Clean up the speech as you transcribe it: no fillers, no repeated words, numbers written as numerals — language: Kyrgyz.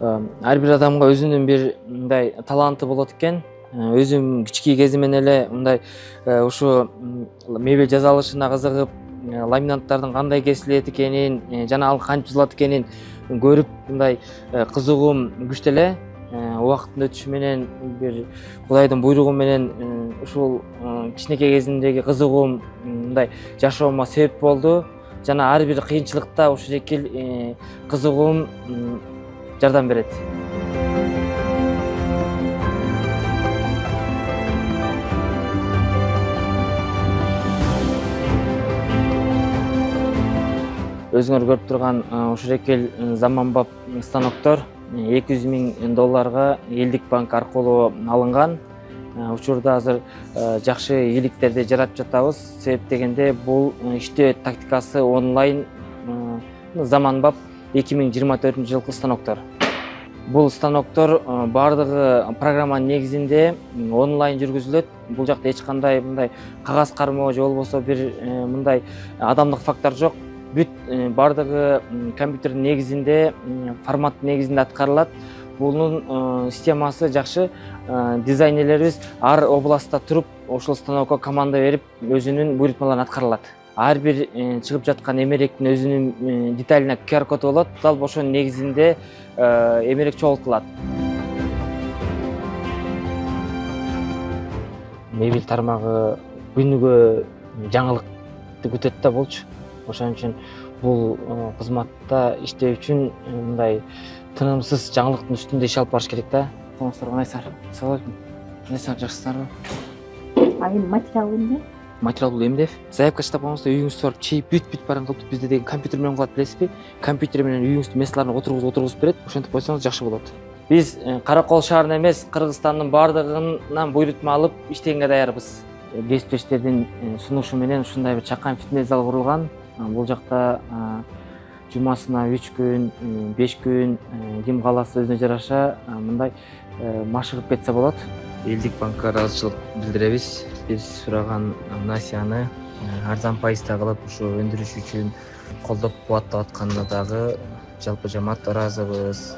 Ар бир адамга өзүнүн бир мындай таланты болот экен. Өзүм кичинекей кезимден эле мындай ушу мебель жасалышына кызыгып, ламинанттардын кандай кесилет экенин, жана ал кантип бузулат экенин көрүп, мындай кызыгуум күчтүү эле. Убакыттын өтүшү менен бир Кудайдын буйругу менен ушул кичинекей кезимдеги кызыгуум мындай жашоомо себеп болду. Жана ар бир кыйынчылыкта ушул шекил кызыгуум жардам берет. Өзүңөр көрүп турган ушул шекил заманбап станоктор $200.000 элдик банк аркылуу алынган. Учурда азыр жакшы ийгиликтерди жаратып жатабыз. Себеп дегенде бул иштөө тактикасы онлайн заманбап 2024-жылкы станоктор. Бул станоктор бардыгы программанын негизинде онлайн жүргүзүлөт. Бул жакта эч кандай мындай кагаз кармоо же болбосо бир мындай адамдык фактор жок. Бүт бардыгы компьютердин негизинде, форматтын негизинде аткарылат. Бунун системасы жакшы. Дизайнерлерибиз ар областта туруп, ошол станокко команда берип, өзүнүн буйрутмаларын аткара алат. Ар бир чыгып жаткан эмеректин өзүнүн деталине QR коду болот. Дал ошонун негизинде эмерек чогултулат. Мебель тармагы күнүгө жаңылыкты күтөт да болчу. Ошон үчүн бул кызматта иштөө үчүн мындай тынымсыз жаңылыктын үстүндө иш алып барыш керек да. Коңуңуздарга ыңгайсыздар. Салам алейкум. Ыңгайсыздар, жакшысыздарбы? Эми материал эмне? Материал бул эмдев. Заявка таштап койгоңузда үйүңүздө барып чейип бүт барын кылып, бизде деген компьютер менен кылат, билесизби? Компьютер менен үйүңүздүн меселерин отургузуп берет. Ошентип койсоңуз жакшы болот. Биз Каракол шаарынан эмес, Кыргызстандын бардыгынан буйрутма алып иштегенге даярбыз. Кесиптештердин сунушу менен ушундай бир чакан фитнес зал курулган. Бул жакта жумасына 3 күн, 5 күн, ким кааласа өзүнө жараша мындай машыгып кетсе болот. Элдик банкка ыраазычылык билдиребиз. Биз сураган насыяны арзан пайызда кылып ушу өндүрүш үчүн колдоп кубаттап атканына дагы жалпы жамаат ыраазыбыз.